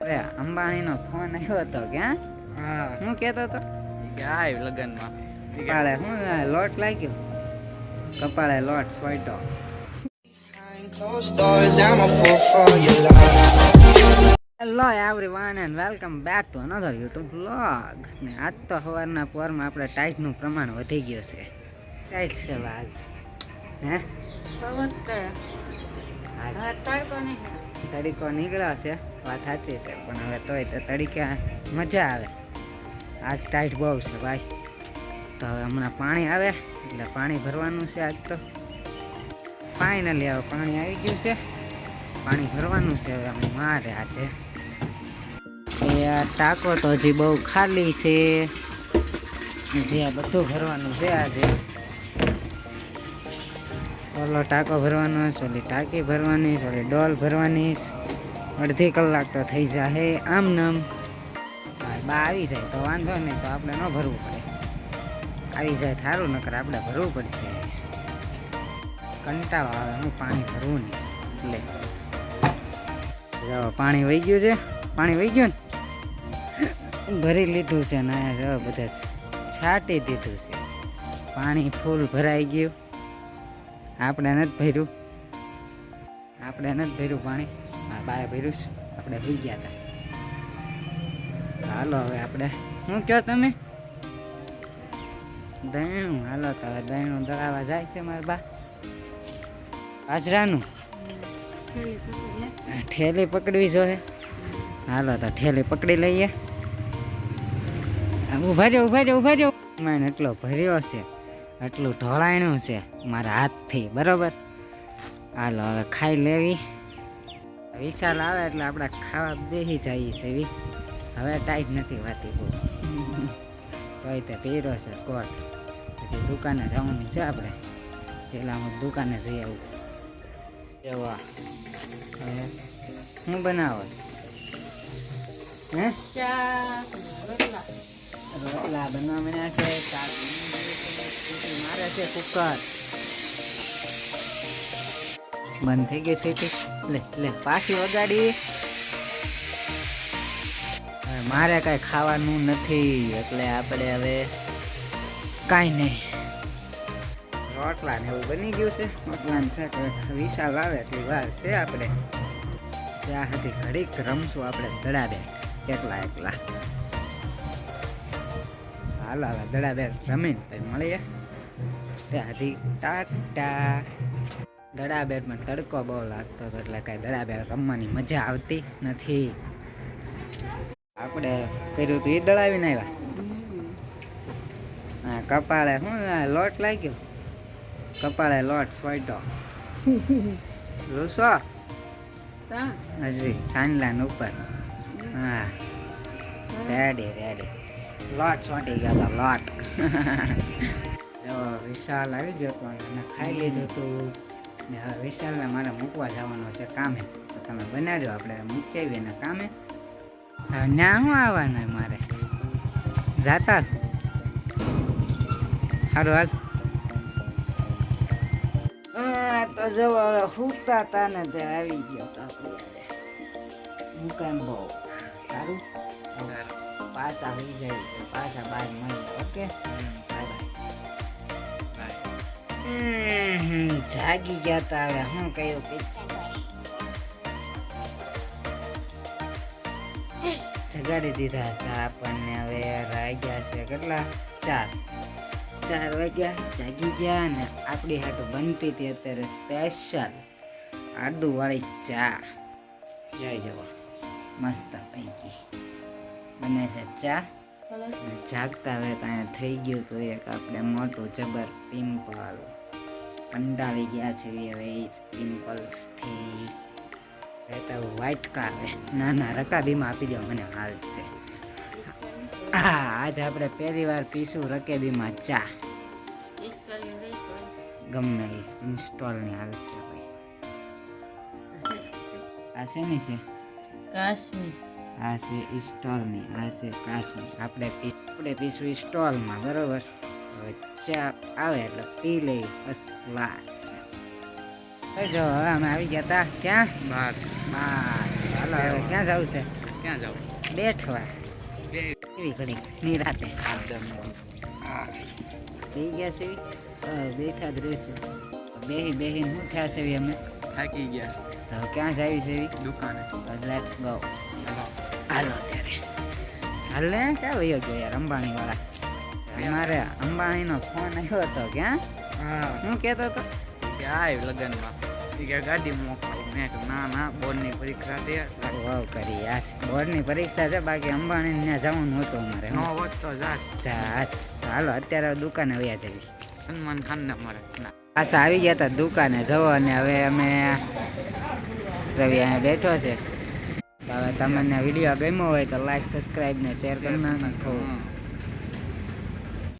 અરે અંબાણીનો ફોન આવ્યો હતો ક્યાં? હા હું કહેતો હતો? ગાય લગનમાં કપાળે હું લોટ લાગ્યો, કપાળે લોટ સોઈટો. Hello everyone and welcome back to another YouTube vlog. ને આજ તો સવારના પોરમાં આપણે ટાઈટનું પ્રમાણ વધી ગયું છે. ટાઈટ છે આજ હે તડીકો નીકળ્યો છે, વાત સાચી છે, પણ હવે તોય તો તડીકે મજા આવે. આજ ટાઈટ બહુ છે ભાઈ. તો હવે હમણાં પાણી આવે એટલે પાણી ભરવાનું છે. આજ તો ફાઇનલી હવે પાણી આવી ગયું છે, પાણી ભરવાનું છે હવે મારે. આજે એ આ ટાંકો તો હજી બહુ ખાલી છે, જે આ બધું ભરવાનું છે. આજે ઓલો ટાંકો ભરવાનો, ઓલી ટાંકી ભરવાની, ઓલી ડોલ ભરવાની. અડધી કલાક તો થઈ જાય આમ નામ. બા આવી જાય તો વાંધો નહીં, તો આપણે ન ભરવું પડે. આવી જાય સારું, નકર આપણે ભરવું પડશે. કંટાળો આવે હું પાણી ભરવું નહીં એટલે પાણી વહી ગયું છે. પાણી વહી ગયું ને ભરી લીધું છે ને અહીંયા જો બધા છાંટી દીધું છે. પાણી ફૂલ ભરાઈ ગયું. આપણે નથી ભર્યું, પાણી બાએ ભર્યું છે. આપણે ભઈ ગયા હતા. હાલો હવે આપણે શું કહો તમે? દહીણું હાલો તો હવે દહીણું દળાવા જાય છે મારા બા. બાજરાનું ઠેલી પકડવી જોઈએ. હાલો તો ઠેલી પકડી લઈએ. ઉભા જાઓ. મને એટલો ભર્યો છે, એટલું ઢોળાયણું છે મારા હાથથી, બરોબર. હાલો હવે ખાઈ લેવી. વિશાલ આવે એટલે આપણે ખાવા બેસી જઈએ છે. હવે ટાઈટ નથી વાતી બહુ, તોય તે પહેર્યો છે કોટ. પછી દુકાને જવાનું છે આપણે. પેલા હું દુકાને જઈ આવું. એવા હું બનાવો હે રોટલા બનવા મળ્યા છે. મારે છે કુકર બંધ થઈ ગઈ સીટી. લે પાછી વગાડી. મારે કઈ ખાવાનું નથી એટલે આપણે હવે કાંઈ નહીં. રોટલા ને એવું બની ગયું છે. રોટલા શાક વિશાલ આવે એટલી વાર છે. આપણે ત્યાં સુધી ઘડીક રમશું આપણે દડા બેટ એકલા. હાલ હવે દડા બેટ રમીને પછી મળીએ. ત્યાં સુધી ટાટા. દડા બેટમાં તડકો બહુ લાગતો હતો એટલે કાંઈ દડા બેટ રમવાની મજા આવતી નથી. આપણે કર્યું હતું એ દડાવીને આવ્યા. હા કપાળે શું લોટ લાગ્યો, કપાળે લોટ સોઈટો. રૂસો હજી સાંડલાન ઉપર. હા રેડી લોટ સોંટી ગયો હતો લોટ. જો વિશાલ આવી ગયો પણ ખાઈ લીધું હતું ને. હવે વિશાલને મારે મૂકવા જવાનો છે કામે, તો તમે બનાવજો, આપણે મૂકી આવીએ ને કામે. હવે ના શું આવવાનું મારે જાતા સારું હાલ. તો જો હવે સૂતા હતા ને તે આવી ગયો તો આપણે હું કેમ બહુ સારું. પાછા આવી જાય પાછા બહાર મળી. ઓકે જાગી ગયા તા. હવે હું કયું જગાડી દીધા હતા આપણને. હવે વાગ્યા છે કેટલા? 4 વાગ્યા. જાગી ગયા ને આપણી હાટું બનતી હતી અત્યારે સ્પેશિયલ આદુ વાળી ચા. જોઈ જવો મસ્ત પૈકી બને છે ચા. જાગતા હવે ત્યાં થઈ ગયું હતું એક આપણે મોટું જબર પિમ્પલ. કંટાળી ગયા છે હવે પિમ્પલ્સથી. રહેતા વ્હાઈટ કાર નાના રકાબીમાં આપી દો મને હાલ છે. હા આજે આપણે પહેલી વાર પીશું રકેબીમાં ચા. ગમે ઇન્સ્ટોલની હાલ છે ભાઈ. આ શેની છે? કાશની. આ છે ઇન્સ્ટોલની, આ છે કાશની. આપણે પીશું ઇન્સ્ટોલમાં, બરોબર. હવે ચા આવે એટલે પી લઈ ફર્સ્ટ ક્લાસ. જો હવે અમે આવી ગયા હતા. ક્યાં? બહાર. હાલો હવે ક્યાં જવું છે? ક્યાં જાવ બેઠવા બે એવી ઘડી નિરાતે આદમ થઈ ગયા છે બેઠા જ રહીશું બેહીને શું થયા છે એવી અમે થાકી ગયા તો ક્યાં જ આવી છે એવી દુકાને લેટ્સ ગો હાલો હાલો ત્યારે હાલ ને ક્યાં વયો ગયો યાર અંબાણી વાળા અમારે અંબાણીનો ફોન આવ્યો હતો ક્યાં હા શું કહેતો હતો કે આવ લગનમાં એ કે ગાડી મોકલો મેં કીધું ના ના બોર્ડની પરીક્ષા છે વાવ કરી યાર બોર્ડની પરીક્ષા છે બાકી અંબાણી ત્યાં જવાનું હતું અમારે નો હોત તો જાત જા હાલો અત્યારે દુકાને વયા જવી સલમાન ખાન ને મારે પાછા આવી ગયા હતા દુકાને જવો અને હવે અમે રવિ અહીંયા બેઠો છે તો હવે તમને વિડીયો ગમ્યો હોય તો લાઈક સબસ્ક્રાઈબ ને શેર કરી નાખો